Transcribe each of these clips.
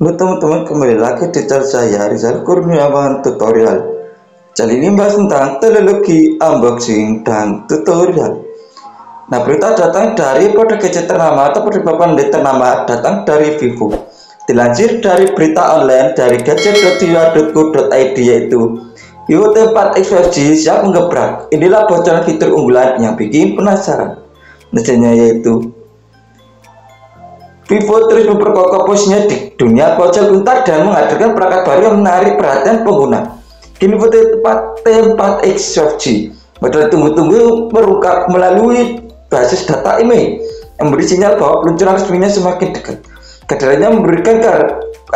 Halo teman-teman, kembali lagi di channel saya Rizal Kurniawan Tutorial. Channel ini membahas tentang teknologi unboxing dan tutorial. Nah, berita datang dari produk gadget ternama atau produk papan ternama datang dari Vivo. Dilansir dari berita online dari gadget.co.id, yaitu Vivo T4X 5G siap menggebrak. Inilah bocoran fitur unggulan yang bikin penasaran. Misalnya yaitu Vivo terus memperkokoh posisinya di dunia ponsel pintar dan menghadirkan perangkat baru yang menarik perhatian pengguna. Vivo T4X 5G model tunggu-tunggu merungkap melalui basis data email yang memberi sinyal bahwa peluncuran resminya semakin dekat. Kehadirannya memberikan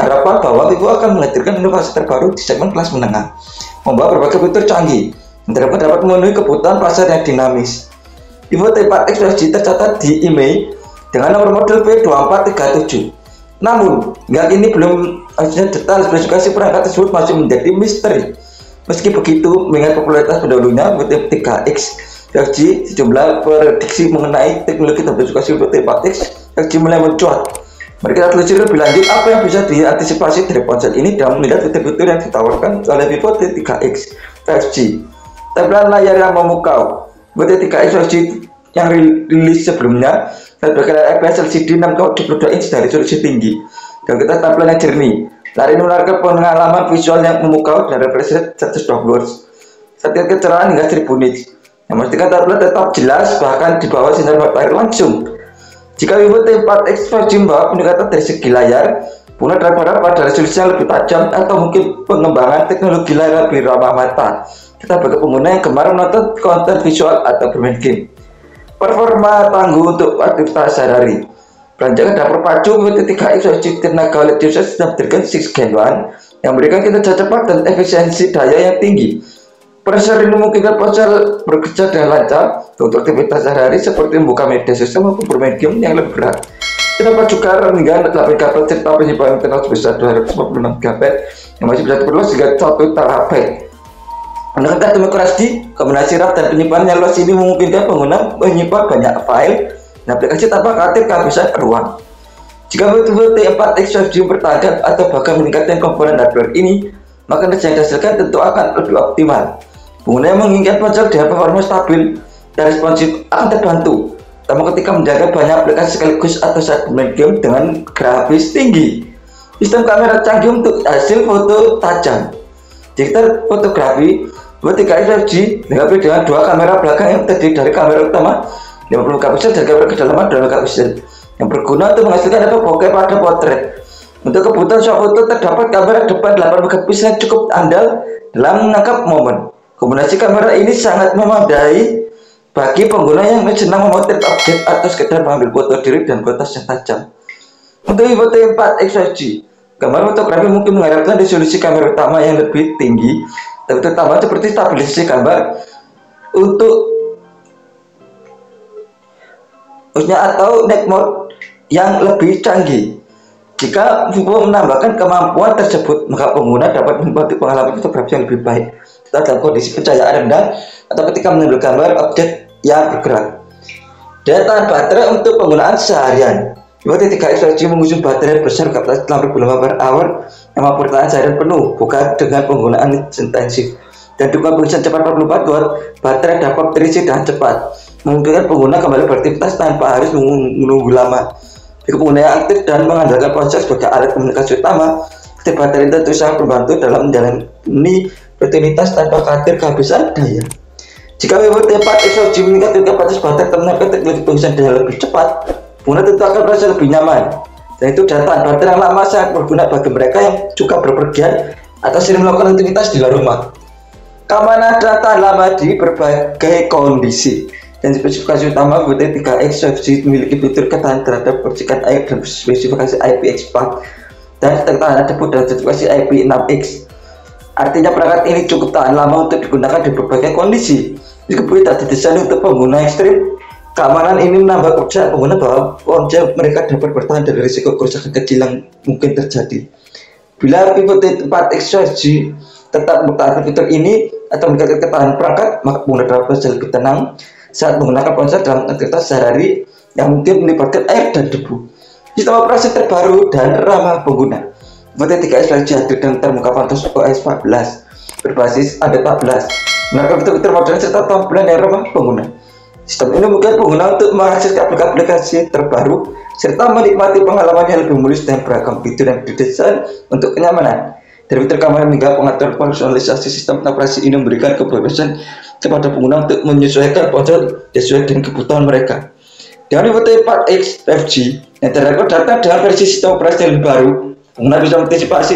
harapan bahwa Vivo akan menghadirkan inovasi terbaru di segmen kelas menengah, membawa berbagai fitur canggih yang dapat memenuhi kebutuhan pasar yang dinamis. Vivo T4X 5G tercatat di email dengan nomor model V2437. Namun, hingga kini belum ada detail spesifikasi perangkat tersebut masih menjadi misteri. Meski begitu, mengingat popularitas pendahulunya V3X 5G, sejumlah prediksi mengenai teknologi dan spesifikasi V4X 5G mulai mencuat. Mereka telusuri lebih lanjut apa yang bisa diantisipasi dari ponsel ini dan melihat fitur-fitur yang ditawarkan oleh Vivo T3X 5G. Tampilan layar yang memukau. V3X 5G yang rilis sebelumnya berbagai IPS LCD 6,22 inch dari resolusi tinggi dan kita tampilan yang jernih. Layar ini menawarkan pengalaman visual yang memukau dan refresh rate 120 Hz serta kecerahan hingga 1000 nits yang memastikan tampilan tetap jelas bahkan di bawah sinar matahari langsung. Jika Vivo T4X 5G membawa peningkatan dari segi layar, pengguna dapat berharap pada resolusi yang lebih tajam atau mungkin pengembangan teknologi layar lebih ramah mata. Kita bagi pengguna yang gemar menonton konten visual atau bermain game. Performa tangguh untuk aktivitas sehari-hari. Beranjak dapur pacu V3X 5G tenaga oleh chipset sudah berdirikan 6 Gen 1 yang memberikan kinerja cepat dan efisiensi daya yang tinggi. Prosesor ini memungkinkan ponsel bekerja dengan lancar untuk aktivitas sehari-hari seperti membuka media sosial maupun bermain game yang lebih berat. Terdapat juga RAM hingga 8 GB serta penyimpanan internal sebesar 256 GB yang masih bisa diperluas hingga 1 TB. Dengan demokrasi, kombinasi RAM dan penyimpanan yang luas ini memungkinkan pengguna menyimpan banyak file dan aplikasi tanpa khawatir kehabisan ruang. Jika Vivo T4X 5G mempertahankan atau bahkan meningkatkan komponen hardware ini, maka energi yang dihasilkan tentu akan lebih optimal. Pengguna yang menginginkan ponsel dengan performa stabil dan responsif akan terbantu, terutama ketika menjaga banyak aplikasi sekaligus atau saat bermain game dengan grafis tinggi. Sistem kamera canggih untuk hasil foto tajam. Jika fotografi, V3X 5G dilengkapi dengan dua kamera belakang yang terdiri dari kamera utama 50 megapiksel dan kamera kedalaman 2 megapiksel yang berguna untuk menghasilkan efek bokeh pada potret. Untuk kebutuhan swafoto terdapat kamera depan 8 megapiksel yang cukup andal dalam menangkap momen. Kombinasi kamera ini sangat memadai bagi pengguna yang senang memotret objek atau sekedar mengambil foto diri dan kontes yang tajam. Untuk Vivo T4X 5G, gambar fotografi mungkin mengharapkan resolusi kamera utama yang lebih tinggi, tapi terutama seperti stabilisasi gambar untuk atau night mode yang lebih canggih. Jika Vivo menambahkan kemampuan tersebut, maka pengguna dapat menikmati pengalaman fotografi yang lebih baik dalam kondisi pencahayaan rendah atau ketika mengambil gambar objek yang bergerak. Daya tahan baterai untuk penggunaan seharian. Vivo T3X 5G mengusung baterai besar kapasitas 6000 mAh yang mampu bertahan seharian penuh, bukan dengan penggunaan intensif. Dan dukungan pengisian cepat 44 Watt, baterai dapat terisi dengan cepat, memungkinkan pengguna kembali beraktivitas tanpa harus menunggu lama. Jika pengguna yang aktif dan mengandalkan ponsel sebagai alat komunikasi utama, baterai tentu sangat membantu dalam menjalani rutinitas tanpa khawatir kehabisan daya. Jika Vivo T4X 5G meningkatkan kapasitas baterai tenaga teknologi pengisian daya lebih cepat, pengguna tentu akan merasa lebih nyaman. Dan itu daya tahan baterai yang lama sangat berguna bagi mereka yang suka berpergian atau sering melakukan rutinitas di luar rumah. Keamanan dan tahan lama di berbagai kondisi. Dan spesifikasi utama Vivo T3X 5G memiliki fitur ketahanan terhadap percikan air dan spesifikasi IPX4 dan ketahanan debu dan spesifikasi IP6X. Artinya perangkat ini cukup tahan lama untuk digunakan di berbagai kondisi. Meskipun tidak didesain untuk pengguna ekstrim, keamanan ini menambah kepercayaan pengguna bahwa ponsel mereka dapat bertahan dari risiko kerusakan kecil yang mungkin terjadi. Bila Vivo T4X 5G tetap mempertahankan fitur ini atau meningkatkan ketahanan perangkat, maka pengguna dapat ponsel lebih tenang saat menggunakan ponsel dalam aktivitas sehari-hari yang mungkin melibatkan air dan debu. Sistem operasi terbaru dan ramah pengguna. VT3 5G hadir dengan termuka Pantos OS 14 berbasis Android 14, menawarkan fitur-fitur modern serta tampilan yang ramah pengguna. Sistem ini memungkinkan pengguna untuk mengakses aplikasi terbaru serta menikmati pengalaman yang lebih mulus dan beragam fitur yang didesain untuk kenyamanan. Dari fitur keamanan hingga pengaturan personalisasi, sistem operasi ini memberikan kebebasan kepada pengguna untuk menyesuaikan ponsel sesuai dengan kebutuhan mereka. Dengan VT4X 5G yang terdapat data dengan versi sistem operasi yang lebih baru, pengguna bisa mengantisipasi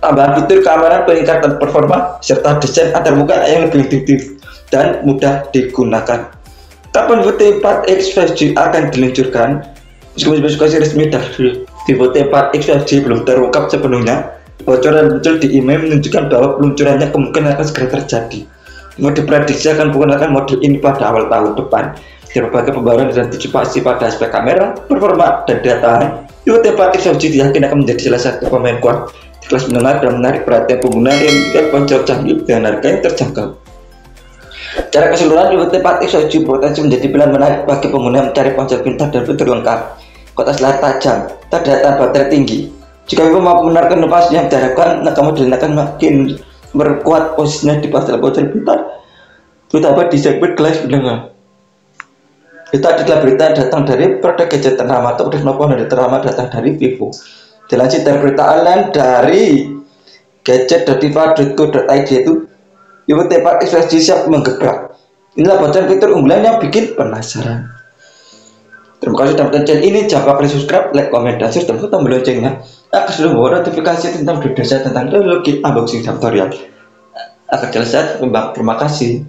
tambahan fitur keamanan, peningkatan performa, serta desain antarmuka yang lebih intuitif dan mudah digunakan. Kapan VT4X 5G akan diluncurkan? Meskipun spesifikasi resmi dari VT4X 5G belum terungkap sepenuhnya, bocoran muncul di email menunjukkan bahwa peluncurannya kemungkinan akan segera terjadi. Diprediksi akan menggunakan model ini pada awal tahun depan. Dan berbagai pembaruan dan antisipasi pada aspek kamera, performa, dan daya tahan, VT4X 5G diyakin akan menjadi salah satu pemain kuat di kelas menengah dan menarik perhatian pengguna yang memiliki ponsel canggih dengan harga yang terjangkau. Secara keseluruhan, VT4X 5G berpotensi menjadi pilihan menarik bagi pengguna yang mencari ponsel pintar dan fitur lengkap, kualitas layar tajam, dan daya tahan baterai tinggi. Jika Vivo mampu menawarkan inovasi yang diharapkan, maka model ini akan makin memperkuat posisinya di pasar ponsel pintar, terutama di segmen kelas menengah. Itu adalah berita yang datang dari produk gadget ternama atau smartphone yang ternama datang dari Vivo. Dilansir dari berita online dari gadget.viva.co.id itu, Vivo T4X 5G siap menggebrak. Inilah bocoran fitur unggulan yang bikin penasaran. Terima kasih sudah menonton channel ini. Jangan lupa klik subscribe, like, komen, dan share, dan tombol loncengnya agar sudah membawa notifikasi tentang video saya tentang teknologi unboxing tutorial. Akan selesai, terima kasih.